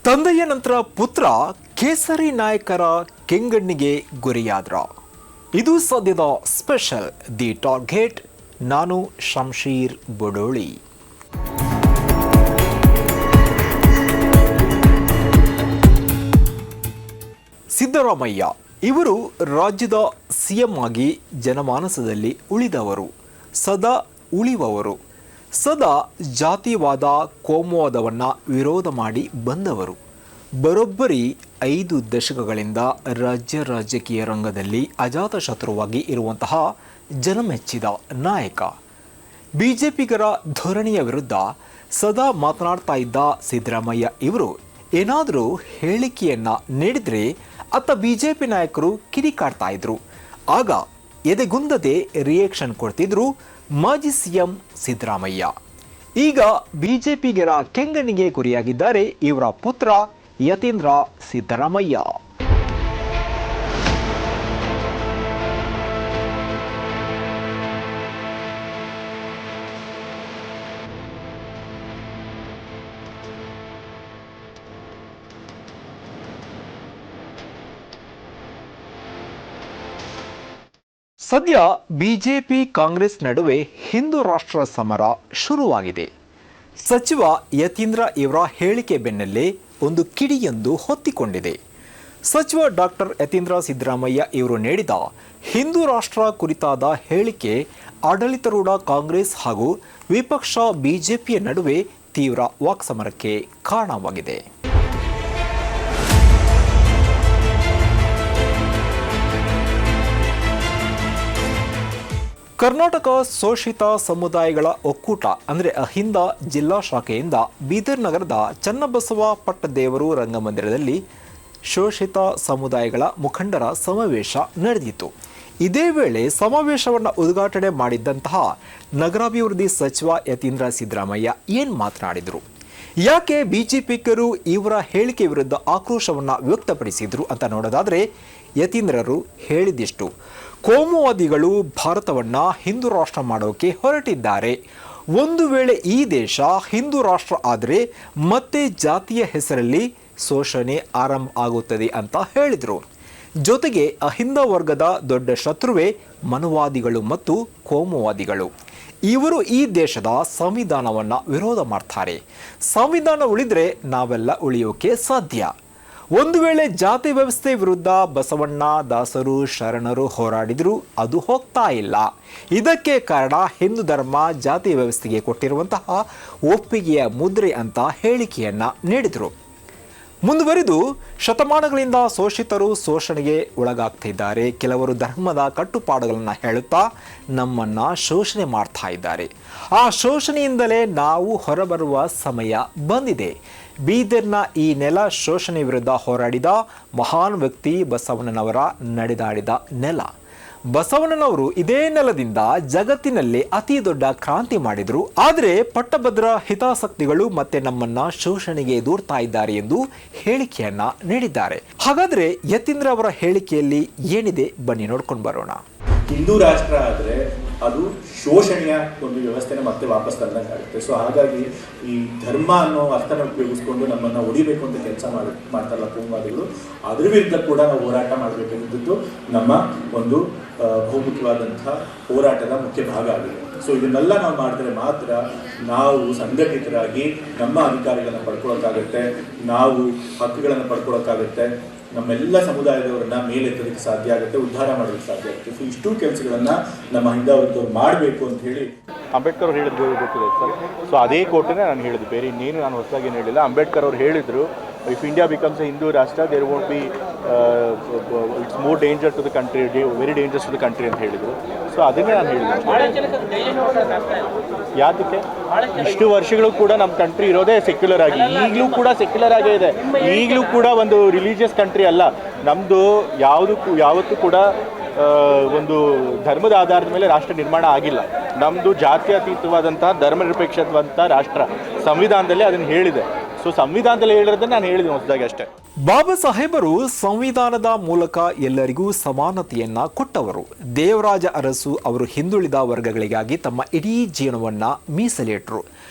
ತಂದೆಯ ನಂತರ ಪುತ್ರ ಕೇಸರಿ ನಾಯಕರ ಕೆಂಗಣ್ಣಿಗೆ ಗುರಿಯಾದ್ರ. ಇದು ಸದ್ಯದ ಸ್ಪೆಷಲ್ ದಿ ಟಾರ್ಗೆಟ್. ನಾನು ಶಂಶೀರ್ ಬುಡೋಳಿ. ಸಿದ್ದರಾಮಯ್ಯ ಇವರು ರಾಜ್ಯದ ಸಿಎಂ ಆಗಿ ಜನಮಾನಸದಲ್ಲಿ ಉಳಿದವರು, ಸದಾ ಉಳಿಯುವವರು. ಸದಾ ಜಾತಿವಾದ ಕೋಮುವಾದವನ್ನು ವಿರೋಧ ಮಾಡಿ ಬಂದವರು. ಬರೋಬ್ಬರಿ 5 ದಶಕಗಳಿಂದ ರಾಜಕೀಯ ರಂಗದಲ್ಲಿ ಅಜಾತಶತ್ರುವಾಗಿ ಇರುವಂತಹ ಜನಮೆಚ್ಚಿದ ನಾಯಕ. ಬಿಜೆಪಿಗರ ಧೋರಣೆಯ ವಿರುದ್ಧ ಸದಾ ಮಾತನಾಡ್ತಾ ಇದ್ದ ಸಿದ್ದರಾಮಯ್ಯ ಇವರು ಏನಾದರೂ ಹೇಳಿಕೆಯನ್ನು ನೀಡಿದರೆ ಅತ್ತ ಬಿಜೆಪಿ ನಾಯಕರು ಕಿಡಿಕಾಡ್ತಾ ಇದ್ರು. ಆಗ ಎದೆಗುಂದದೆ ರಿಯಾಕ್ಷನ್ ಕೊಡ್ತಿದ್ರು ಮಾಜಿ ಸಿಎಂ ಸಿದ್ದರಾಮಯ್ಯ. ಈಗ ಬಿಜೆಪಿಗರ ಕೆಂಗಣ್ಣಿಗೆ ಗುರಿಯಾಗಿದ್ದಾರೆ ಇವರ ಪುತ್ರ ಯತೀಂದ್ರ ಸಿದ್ದರಾಮಯ್ಯ. ಸದ್ಯ ಬಿಜೆಪಿ ಕಾಂಗ್ರೆಸ್ ನಡುವೆ ಹಿಂದೂ ರಾಷ್ಟ್ರ ಸಮರ ಶುರುವಾಗಿದೆ. ಸಚಿವ ಯತೀಂದ್ರ ಇವರ ಹೇಳಿಕೆ ಬೆನ್ನಲ್ಲೇ ಒಂದು ಕಿಡಿಯೊಂದು ಹೊತ್ತಿಕೊಂಡಿದೆ. ಸಚಿವ ಡಾಕ್ಟರ್ ಯತೀಂದ್ರ ಸಿದ್ದರಾಮಯ್ಯ ಇವರು ನೀಡಿದ ಹಿಂದೂ ರಾಷ್ಟ್ರ ಕುರಿತಾದ ಹೇಳಿಕೆ ಆಡಳಿತಾರೂಢ ಕಾಂಗ್ರೆಸ್ ಹಾಗೂ ವಿಪಕ್ಷ ಬಿಜೆಪಿಯ ನಡುವೆ ತೀವ್ರ ವಾಕ್ಸಮರಕ್ಕೆ ಕಾರಣವಾಗಿದೆ. ಕರ್ನಾಟಕ ಶೋಷಿತ ಸಮುದಾಯಗಳ ಒಕ್ಕೂಟ ಅಂದರೆ ಅಹಿಂದ ಜಿಲ್ಲಾ ಶಾಖೆಯಿಂದ ಬೀದರ್ ನಗರದ ಚನ್ನಬಸವ ಪಟ್ಟದೇವರು ರಂಗಮಂದಿರದಲ್ಲಿ ಶೋಷಿತ ಸಮುದಾಯಗಳ ಮುಖಂಡರ ಸಮಾವೇಶ ನಡೆದಿತ್ತು. ಇದೇ ವೇಳೆ ಸಮಾವೇಶವನ್ನು ಉದ್ಘಾಟನೆ ಮಾಡಿದ್ದಂತಹ ನಗರಾಭಿವೃದ್ಧಿ ಸಚಿವ ಯತೀಂದ್ರ ಸಿದ್ದರಾಮಯ್ಯ ಏನು ಮಾತನಾಡಿದರು, ಯಾಕೆ ಬಿಜೆಪಿಗರು ಇವರ ಹೇಳಿಕೆ ವಿರುದ್ಧ ಆಕ್ರೋಶವನ್ನು ವ್ಯಕ್ತಪಡಿಸಿದ್ರು ಅಂತ ನೋಡೋದಾದರೆ ಯತೀಂದ್ರರು ಹೇಳಿದಿಷ್ಟು: ಕೋಮುವಾದಿಗಳು ಭಾರತವನ್ನು ಹಿಂದೂ ರಾಷ್ಟ್ರ ಮಾಡೋಕೆ ಹೊರಟಿದ್ದಾರೆ. ಒಂದು ವೇಳೆ ಈ ದೇಶ ಹಿಂದೂ ರಾಷ್ಟ್ರ ಆದರೆ ಮತ್ತೆ ಜಾತಿಯ ಹೆಸರಲ್ಲಿ ಶೋಷಣೆ ಆರಂಭ ಆಗುತ್ತದೆ ಅಂತ ಹೇಳಿದರು. ಜೊತೆಗೆ ಅಹಿಂದ ವರ್ಗದ ದೊಡ್ಡ ಶತ್ರುವೇ ಮನುವಾದಿಗಳು ಮತ್ತು ಕೋಮುವಾದಿಗಳು. ಇವರು ಈ ದೇಶದ ಸಂವಿಧಾನವನ್ನು ವಿರೋಧ ಮಾಡ್ತಾರೆ. ಸಂವಿಧಾನ ಉಳಿದ್ರೆ ನಾವೆಲ್ಲ ಉಳಿಯೋಕೆ ಸಾಧ್ಯ. ಒಂದು ವೇಳೆ ಜಾತಿ ವ್ಯವಸ್ಥೆ ವಿರುದ್ಧ ಬಸವಣ್ಣ, ದಾಸರು, ಶರಣರು ಹೋರಾಡಿದ್ರು ಅದು ಹೋಗ್ತಾ ಇಲ್ಲ. ಇದಕ್ಕೆ ಕಾರಣ ಹಿಂದೂ ಧರ್ಮ ಜಾತಿ ವ್ಯವಸ್ಥೆಗೆ ಕೊಟ್ಟಿರುವಂತಹ ಒಪ್ಪಿಗೆಯ ಮುದ್ರೆ ಅಂತ ಹೇಳಿಕೆಯನ್ನ ನೀಡಿದರು. ಮುಂದುವರಿದು, ಶತಮಾನಗಳಿಂದ ಶೋಷಿತರು ಶೋಷಣೆಗೆ ಒಳಗಾಗ್ತಿದ್ದಾರೆ. ಕೆಲವರು ಧರ್ಮದ ಕಟ್ಟುಪಾಡುಗಳನ್ನು ಹೇಳುತ್ತಾ ನಮ್ಮನ್ನ ಶೋಷಣೆ ಮಾಡ್ತಾ ಇದ್ದಾರೆ. ಆ ಶೋಷಣೆಯಿಂದಲೇ ನಾವು ಹೊರಬರುವ ಸಮಯ ಬಂದಿದೆ. ಬೀದರ್ನ ಈ ನೆಲ ಶೋಷಣೆ ವಿರುದ್ಧ ಹೋರಾಡಿದ ಮಹಾನ್ ವ್ಯಕ್ತಿ ಬಸವಣ್ಣನವರ ನಡೆದಾಡಿದ ನೆಲ. ಬಸವಣ್ಣನವರು ಇದೇ ನೆಲದಿಂದ ಜಗತ್ತಿನಲ್ಲಿ ಅತಿ ದೊಡ್ಡ ಕ್ರಾಂತಿ ಮಾಡಿದ್ರು. ಆದರೆ ಪಟ್ಟಭದ್ರ ಹಿತಾಸಕ್ತಿಗಳು ಮತ್ತೆ ನಮ್ಮನ್ನ ಶೋಷಣೆಗೆ ದೂರ್ತಾ ಇದ್ದಾರೆ ಎಂದು ಹೇಳಿಕೆಯನ್ನ ನೀಡಿದ್ದಾರೆ. ಹಾಗಾದ್ರೆ ಯತೀಂದ್ರ ಅವರ ಹೇಳಿಕೆಯಲ್ಲಿ ಏನಿದೆ ಬನ್ನಿ ನೋಡ್ಕೊಂಡು ಬರೋಣ. ಹಿಂದೂ ರಾಷ್ಟ್ರ ಆದರೆ ಅದು ಶೋಷಣೆಯ ಒಂದು ವ್ಯವಸ್ಥೆನ ಮತ್ತೆ ವಾಪಸ್ ತಂದಂಗೆ ಆಗುತ್ತೆ. ಸೊ ಹಾಗಾಗಿ ಈ ಧರ್ಮ ಅನ್ನೋ ಅರ್ಥನ ಉಪಯೋಗಿಸ್ಕೊಂಡು ನಮ್ಮನ್ನು ಹೊಡಿಬೇಕು ಅಂತ ಕೆಲಸ ಮಾಡ್ತಾರಲ್ಲ ಕೋಮುವಾದಿಗಳು, ಅದ್ರ ವಿರುದ್ಧ ಕೂಡ ನಾವು ಹೋರಾಟ ಮಾಡಬೇಕೆಂದು ನಮ್ಮ ಒಂದು ಬಹುಮುಖ್ಯವಾದಂಥ ಹೋರಾಟದ ಮುಖ್ಯ ಭಾಗ ಆಗಿದೆ. ಸೊ ಇದನ್ನೆಲ್ಲ ನಾವು ಮಾಡಿದ್ರೆ ಮಾತ್ರ ನಾವು ಸಂಘಟಿತರಾಗಿ ನಮ್ಮ ಅಧಿಕಾರಿಗಳನ್ನು ಪಡ್ಕೊಳ್ಳೋಕ್ಕಾಗತ್ತೆ, ನಾವು ಹಕ್ಕುಗಳನ್ನು ಪಡ್ಕೊಳ್ಳೋಕ್ಕಾಗತ್ತೆ, ನಮ್ಮೆಲ್ಲ ಸಮುದಾಯದವರನ್ನ ಮೇಲೆತ್ತೋದಕ್ಕೆ ಸಾಧ್ಯ ಆಗುತ್ತೆ, ಉದ್ಧಾರ ಮಾಡೋದಕ್ಕೆ ಸಾಧ್ಯ ಆಗುತ್ತೆ. ಸೊ ಇಷ್ಟು ಕೆಲಸಗಳನ್ನ ನಮ್ಮ ಹಿಂದಾವರ್ತವ್ರು ಮಾಡಬೇಕು ಅಂತ ಹೇಳಿ ಅಂಬೇಡ್ಕರ್ ಅವ್ರು ಹೇಳಿದ್ರು ಗೊತ್ತಿದೆ ಸರ್. ಸೊ ಅದೇ ಕೋಟನೇ ನಾನು ಹೇಳಿದ್ದು, ಬೇರೆ ಇನ್ನೇನು ನಾನು ಹೊಸದಾಗಿ ಏನು ಹೇಳಿಲ್ಲ. ಅಂಬೇಡ್ಕರ್ ಅವ್ರು ಹೇಳಿದ್ರು, if India becomes a Hindu Rashtra there won't be it's more danger to the country, very dangers to the country ಅಂತ ಹೇಳಿದರು. ಸೊ ಅದನ್ನೇ ನಾನು ಹೇಳಿದ್ದೆ. ಯಾತಕ್ಕೆ ಇಷ್ಟು ವರ್ಷಗಳು ಕೂಡ ನಮ್ಮ ಕಂಟ್ರಿ ಇರೋದೇ ಸೆಕ್ಯುಲರ್ ಆಗಿ, ಈಗಲೂ ಕೂಡ ಸೆಕ್ಯುಲರ್ ಆಗೇ ಇದೆ. ಈಗಲೂ ಕೂಡ ಒಂದು ರಿಲಿಜಿಯಸ್ ಕಂಟ್ರಿ ಅಲ್ಲ ನಮ್ಮದು. ಯಾವತ್ತೂ ಕೂಡ ಒಂದು ಧರ್ಮದ ಆಧಾರದ ಮೇಲೆ ರಾಷ್ಟ್ರ ನಿರ್ಮಾಣ ಆಗಿಲ್ಲ. ನಮ್ಮದು ಜಾತ್ಯತೀತವಾದಂತಹ ಧರ್ಮನಿರಪೇಕ್ಷವಾದಂಥ ರಾಷ್ಟ್ರ ಸಂವಿಧಾನದಲ್ಲಿ ಅದನ್ನು ಹೇಳಿದೆ. ಸೊ ಸಂವಿಧಾನದಲ್ಲಿ ಹೇಳಿರೋದನ್ನ ನಾನು ಹೇಳಿದ್ದೀನಿ ಹೊಸದಾಗಿ ಅಷ್ಟೇ. ಬಾಬಾ ಸಾಹೇಬರು ಸಂವಿಧಾನದ ಮೂಲಕ ಎಲ್ಲರಿಗೂ ಸಮಾನತೆಯನ್ನ ಕೊಟ್ಟವರು. ದೇವರಾಜ ಅರಸು ಅವರು ಹಿಂದುಳಿದ ವರ್ಗಗಳಿಗಾಗಿ ತಮ್ಮ ಇಡೀ ಜೀವನವನ್ನ ಮೀಸಲಿಟ್ಟರು.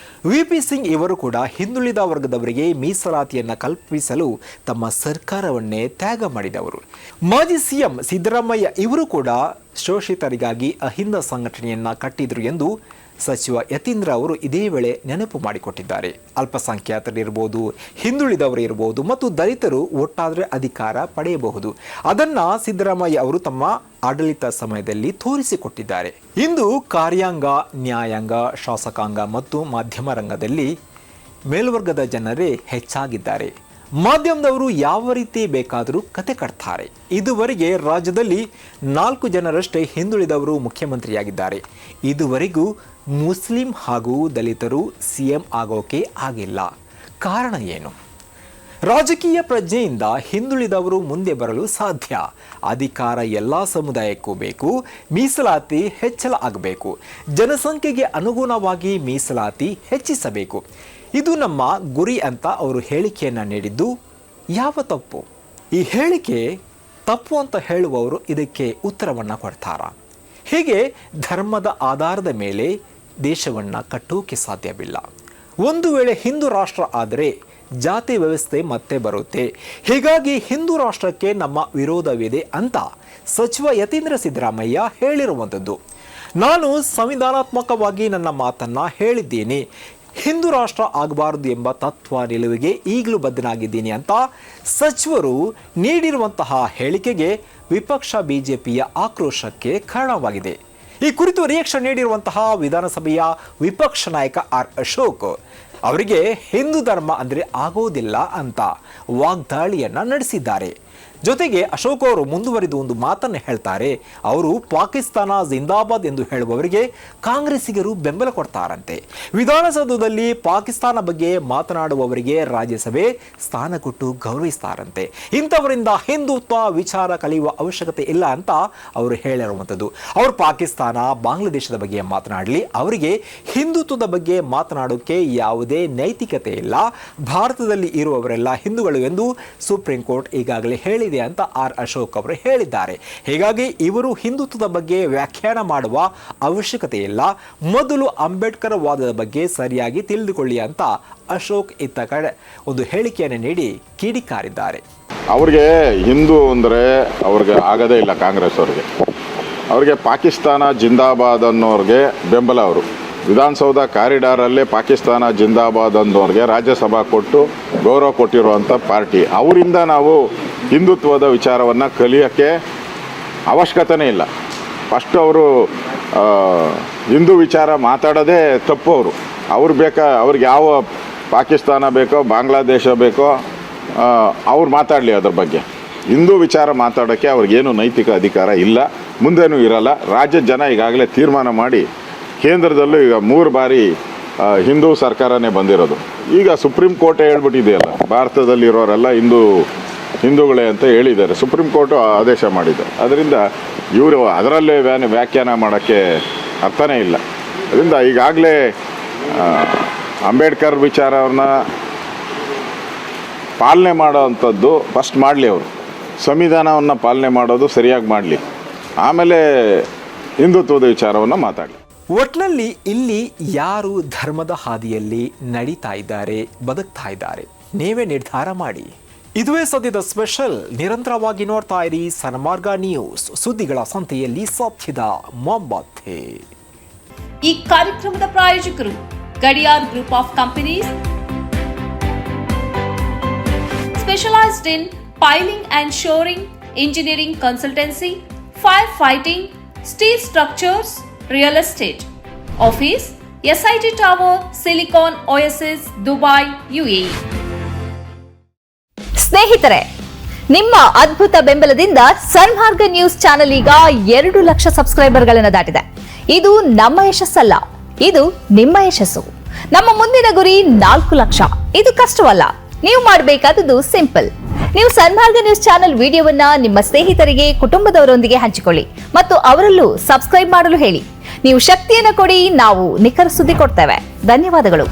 ವಿಪಿ ಸಿಂಗ್ ಇವರು ಕೂಡ ಹಿಂದುಳಿದ ವರ್ಗದವರಿಗೆ ಮೀಸಲಾತಿಯನ್ನು ಕಲ್ಪಿಸಲು ತಮ್ಮ ಸರ್ಕಾರವನ್ನೇ ತ್ಯಾಗ ಮಾಡಿದವರು. ಮಾಜಿ ಸಿಎಂ ಸಿದ್ದರಾಮಯ್ಯ ಇವರು ಕೂಡ ಶೋಷಿತರಿಗಾಗಿ ಅಹಿಂದ ಸಂಘಟನೆಯನ್ನ ಕಟ್ಟಿದ್ರು ಎಂದು ಸಚಿವ ಯತೀಂದ್ರ ಅವರು ಇದೇ ವೇಳೆ ನೆನಪು ಮಾಡಿಕೊಟ್ಟಿದ್ದಾರೆ. ಅಲ್ಪಸಂಖ್ಯಾತರಿರ್ಬೋದು, ಹಿಂದುಳಿದವರು ಇರಬಹುದು ಮತ್ತು ದಲಿತರು ಒಟ್ಟಾದರೆ ಅಧಿಕಾರ ಪಡೆಯಬಹುದು. ಅದನ್ನು ಸಿದ್ದರಾಮಯ್ಯ ಅವರು ತಮ್ಮ ಆಡಳಿತ ಸಮಯದಲ್ಲಿ ತೋರಿಸಿಕೊಟ್ಟಿದ್ದಾರೆ. ಇಂದು ಕಾರ್ಯಾಂಗ, ನ್ಯಾಯಾಂಗ, ಶಾಸಕಾಂಗ ಮತ್ತು ಮಾಧ್ಯಮ ರಂಗದಲ್ಲಿ ಮೇಲ್ವರ್ಗದ ಜನರೇ ಹೆಚ್ಚಾಗಿದ್ದಾರೆ. ಮಾಧ್ಯಮದವರು ಯಾವ ರೀತಿ ಬೇಕಾದರೂ ಕತೆ ಕಟ್ತಾರೆ. ಇದುವರೆಗೆ ರಾಜ್ಯದಲ್ಲಿ 4 ಜನರಷ್ಟೇ ಹಿಂದುಳಿದವರು ಮುಖ್ಯಮಂತ್ರಿಯಾಗಿದ್ದಾರೆ. ಇದುವರೆಗೂ ಮುಸ್ಲಿಂ ಹಾಗೂ ದಲಿತರು ಸಿಎಂ ಆಗೋಕೆ ಆಗಿಲ್ಲ. ಕಾರಣ ಏನು? ರಾಜಕೀಯ ಪ್ರಜ್ಞೆಯಿಂದ ಹಿಂದುಳಿದವರು ಮುಂದೆ ಬರಲು ಸಾಧ್ಯ. ಅಧಿಕಾರ ಎಲ್ಲ ಸಮುದಾಯಕ್ಕೂ ಬೇಕು. ಮೀಸಲಾತಿ ಹೆಚ್ಚಳ ಆಗಬೇಕು. ಜನಸಂಖ್ಯೆಗೆ ಅನುಗುಣವಾಗಿ ಮೀಸಲಾತಿ ಹೆಚ್ಚಿಸಬೇಕು. ಇದು ನಮ್ಮ ಗುರಿ ಅಂತ ಅವರು ಹೇಳಿಕೆಯನ್ನು ನೀಡಿದ್ದು ಯಾವ ತಪ್ಪು? ಈ ಹೇಳಿಕೆ ತಪ್ಪು ಅಂತ ಹೇಳುವವರು ಇದಕ್ಕೆ ಉತ್ತರವನ್ನು ಕೊಡ್ತಾರಾ? ಹೀಗೆ ಧರ್ಮದ ಆಧಾರದ ಮೇಲೆ ದೇಶವನ್ನು ಕಟ್ಟೋಕೆ ಸಾಧ್ಯವಿಲ್ಲ. ಒಂದು ವೇಳೆ ಹಿಂದೂ ರಾಷ್ಟ್ರ ಆದರೆ ಜಾತಿ ವ್ಯವಸ್ಥೆ ಮತ್ತೆ ಬರುತ್ತೆ. ಹೀಗಾಗಿ ಹಿಂದೂ ರಾಷ್ಟ್ರಕ್ಕೆ ನಮ್ಮ ವಿರೋಧವಿದೆ ಅಂತ ಸಚಿವ ಯತೀಂದ್ರ ಸಿದ್ದರಾಮಯ್ಯ ಹೇಳಿರುವಂಥದ್ದು. ನಾನು ಸಂವಿಧಾನಾತ್ಮಕವಾಗಿ ನನ್ನ ಮಾತನ್ನು ಹೇಳಿದ್ದೀನಿ. ಹಿಂದೂ ರಾಷ್ಟ್ರ ಆಗಬಾರದು ಎಂಬ ತತ್ವ ನಿಲುವಿಗೆ ಈಗಲೂ ಬದ್ಧನಾಗಿದ್ದೀನಿ ಅಂತ ಸಚಿವರು ನೀಡಿರುವಂತಹ ಹೇಳಿಕೆಗೆ ವಿಪಕ್ಷ ಬಿಜೆಪಿಯ ಆಕ್ರೋಶಕ್ಕೆ ಕಾರಣವಾಗಿದೆ. ಈ ಕುರಿತು ರಿಯಾಕ್ಷನ್ ನೀಡಿರುವಂತಹ ವಿಧಾನಸಭೆಯ ವಿಪಕ್ಷ ನಾಯಕ ಆರ್ ಅಶೋಕ್ ಅವರಿಗೆ ಹಿಂದೂ ಧರ್ಮ ಅಂದರೆ ಆಗೋದಿಲ್ಲ ಅಂತ ವಾಗ್ದಾಳಿಯನ್ನು ನಡೆಸಿದ್ದಾರೆ. ಜೊತೆಗೆ ಅಶೋಕ್ ಅವರು ಮುಂದುವರಿದು ಒಂದು ಮಾತನ್ನು ಹೇಳ್ತಾರೆ. ಅವರು ಪಾಕಿಸ್ತಾನ ಜಿಂದಾಬಾದ್ ಎಂದು ಹೇಳುವವರಿಗೆ ಕಾಂಗ್ರೆಸ್ಸಿಗರು ಬೆಂಬಲ ಕೊಡ್ತಾರಂತೆ. ವಿಧಾನಸೌಧದಲ್ಲಿ ಪಾಕಿಸ್ತಾನ ಬಗ್ಗೆ ಮಾತನಾಡುವವರಿಗೆ ರಾಜ್ಯಸಭೆ ಸ್ಥಾನ ಕೊಟ್ಟು ಗೌರವಿಸ್ತಾರಂತೆ. ಇಂಥವರಿಂದ ಹಿಂದುತ್ವ ವಿಚಾರ ಕಲಿಯುವ ಅವಶ್ಯಕತೆ ಇಲ್ಲ ಅಂತ ಅವರು ಹೇಳಿರುವಂಥದ್ದು. ಅವರು ಪಾಕಿಸ್ತಾನ, ಬಾಂಗ್ಲಾದೇಶದ ಬಗ್ಗೆ ಮಾತನಾಡಲಿ, ಅವರಿಗೆ ಹಿಂದುತ್ವದ ಬಗ್ಗೆ ಮಾತನಾಡೋಕ್ಕೆ ಯಾವುದೇ ನೈತಿಕತೆ ಇಲ್ಲ. ಭಾರತದಲ್ಲಿ ಇರುವವರೆಲ್ಲ ಹಿಂದೂಗಳು ಎಂದು ಸುಪ್ರೀಂ ಕೋರ್ಟ್ ಈಗಾಗಲೇ ಹೇಳಿದೆ ಅಂತ ಆರ್ ಅಶೋಕ್ ಅವರು ಹೇಳಿದ್ದಾರೆ. ಹೀಗಾಗಿ ಇವರು ಹಿಂದುತ್ವದ ಬಗ್ಗೆ ವ್ಯಾಖ್ಯಾನ ಮಾಡುವ ಅವಶ್ಯಕತೆ ಇಲ್ಲ. ಮೊದಲು ಅಂಬೇಡ್ಕರ್ ವಾದದ ಬಗ್ಗೆ ಸರಿಯಾಗಿ ತಿಳಿದುಕೊಳ್ಳಿ ಅಂತ ಅಶೋಕ್ ಇತ್ತ ಕಡೆ ಒಂದು ಹೇಳಿಕೆಯನ್ನು ನೀಡಿ ಕಿಡಿಕಾರಿದ್ದಾರೆ. ಅವ್ರಿಗೆ ಹಿಂದೂ ಅಂದರೆ ಅವ್ರಿಗೆ ಆಗದೇ ಇಲ್ಲ. ಕಾಂಗ್ರೆಸ್ ಅವ್ರಿಗೆ ಪಾಕಿಸ್ತಾನ ಜಿಂದಾಬಾದ್ ಅನ್ನೋರಿಗೆ ಬೆಂಬಲ. ಅವರು ವಿಧಾನಸೌಧ ಕಾರಿಡಾರಲ್ಲೇ ಪಾಕಿಸ್ತಾನ ಜಿಂದಾಬಾದ್ ಅನ್ನೋರಿಗೆ ರಾಜ್ಯಸಭಾ ಕೊಟ್ಟು ಗೌರವ ಕೊಟ್ಟಿರುವಂಥ ಪಾರ್ಟಿ. ಅವರಿಂದ ನಾವು ಹಿಂದುತ್ವದ ವಿಚಾರವನ್ನು ಕಲಿಯೋಕ್ಕೆ ಅವಶ್ಯಕತೆನೇ ಇಲ್ಲ. ಫಸ್ಟ್ ಅವರು ಹಿಂದೂ ವಿಚಾರ ಮಾತಾಡೋದೇ ತಪ್ಪು. ಅವ್ರಿಗೆ ಯಾವ ಪಾಕಿಸ್ತಾನ ಬೇಕೋ, ಬಾಂಗ್ಲಾದೇಶ ಬೇಕೋ, ಅವ್ರು ಮಾತಾಡಲಿ ಅದ್ರ ಬಗ್ಗೆ. ಹಿಂದೂ ವಿಚಾರ ಮಾತಾಡೋಕ್ಕೆ ಅವ್ರಿಗೇನು ನೈತಿಕ ಅಧಿಕಾರ ಇಲ್ಲ, ಮುಂದೇನೂ ಇರಲ್ಲ. ರಾಜ್ಯದ ಜನ ಈಗಾಗಲೇ ತೀರ್ಮಾನ ಮಾಡಿ ಕೇಂದ್ರದಲ್ಲೂ ಈಗ 3 ಬಾರಿ ಹಿಂದೂ ಸರ್ಕಾರನೇ ಬಂದಿರೋದು. ಈಗ ಸುಪ್ರೀಂ ಕೋರ್ಟೇ ಹೇಳ್ಬಿಟ್ಟಿದೆಯಲ್ಲ, ಭಾರತದಲ್ಲಿರೋರೆಲ್ಲ ಹಿಂದೂಗಳೇ ಅಂತ ಹೇಳಿದ್ದಾರೆ. ಸುಪ್ರೀಂ ಕೋರ್ಟು ಆದೇಶ ಮಾಡಿದೆ. ಅದರಿಂದ ಇವರು ಅದರಲ್ಲೇ ವ್ಯಾಖ್ಯಾನ ಮಾಡೋಕ್ಕೆ ಅರ್ಥನೇ ಇಲ್ಲ. ಅದರಿಂದ ಈಗಾಗಲೇ ಅಂಬೇಡ್ಕರ್ ವಿಚಾರವನ್ನು ಪಾಲನೆ ಮಾಡೋವಂಥದ್ದು ಫಸ್ಟ್ ಮಾಡಲಿ. ಅವರು ಸಂವಿಧಾನವನ್ನು ಪಾಲನೆ ಮಾಡೋದು ಸರಿಯಾಗಿ ಮಾಡಲಿ, ಆಮೇಲೆ ಹಿಂದುತ್ವದ ವಿಚಾರವನ್ನು ಮಾತಾಡಲಿ. ಒಟ್ನಲ್ಲಿ ಇಲ್ಲಿ ಯಾರು ಧರ್ಮದ ಹಾದಿಯಲ್ಲಿ ನಡೀತಾ ಇದ್ದಾರೆ, ಬದುಕ್ತಾ ಇದ್ದಾರೆ, ನೀವೇ ನಿರ್ಧಾರ ಮಾಡಿ. ಇದುವೇ ಸದ್ಯದ ಸ್ಪೆಷಲ್. ನಿರಂತರವಾಗಿ ನೋಡ್ತಾ ಇರಿ ಸನ್ಮಾರ್ಗ ನ್ಯೂಸ್. ಸುದ್ದಿಗಳ ಸಂತೆಯಲ್ಲಿ ಸತ್ಯದ ಮೊಂಬತ್ತೆ. ಈ ಕಾರ್ಯಕ್ರಮದ ಪ್ರಾಯೋಜಕರು Gadiyar group of companies, specialised in piling and shoring, engineering consultancy, firefighting, steel structures, real estate. Office, SIT Tower, Silicon Oasis, Dubai, UAE. ಸ್ನೇಹಿತರೆ, ನಿಮ್ಮ ಅದ್ಭುತ ಬೆಂಬಲದಿಂದ ಸನ್ಮಾರ್ಗ ನ್ಯೂಸ್ ಚಾನೆಲ್ ಈಗ 2 ಲಕ್ಷ ಸಬ್ಸ್ಕ್ರೈಬರ್ಗಳನ್ನು ದಾಟಿದೆ. ಇದು ನಮ್ಮ ಯಶಸ್ಸಲ್ಲ, ಇದು ನಿಮ್ಮ ಯಶಸ್ಸು. ನಮ್ಮ ಮುಂದಿನ ಗುರಿ 4 ಲಕ್ಷ. ಇದು ಕಷ್ಟವಲ್ಲ. ನೀವು ಮಾಡಬೇಕಾದದ್ದು ಸಿಂಪಲ್. ನೀವು ಸನ್ಮಾರ್ಗ ನ್ಯೂಸ್ ಚಾನೆಲ್ ವಿಡಿಯೋವನ್ನ ನಿಮ್ಮ ಸ್ನೇಹಿತರಿಗೆ, ಕುಟುಂಬದವರೊಂದಿಗೆ ಹಂಚಿಕೊಳ್ಳಿ ಮತ್ತು ಅವರಲ್ಲೂ ಸಬ್ಸ್ಕ್ರೈಬ್ ಮಾಡಲು ಹೇಳಿ. ನೀವು ಶಕ್ತಿಯನ್ನು ಕೊಡಿ, ನಾವು ನಿಖರ ಸುದ್ದಿ ಕೊಡ್ತೇವೆ. ಧನ್ಯವಾದಗಳು.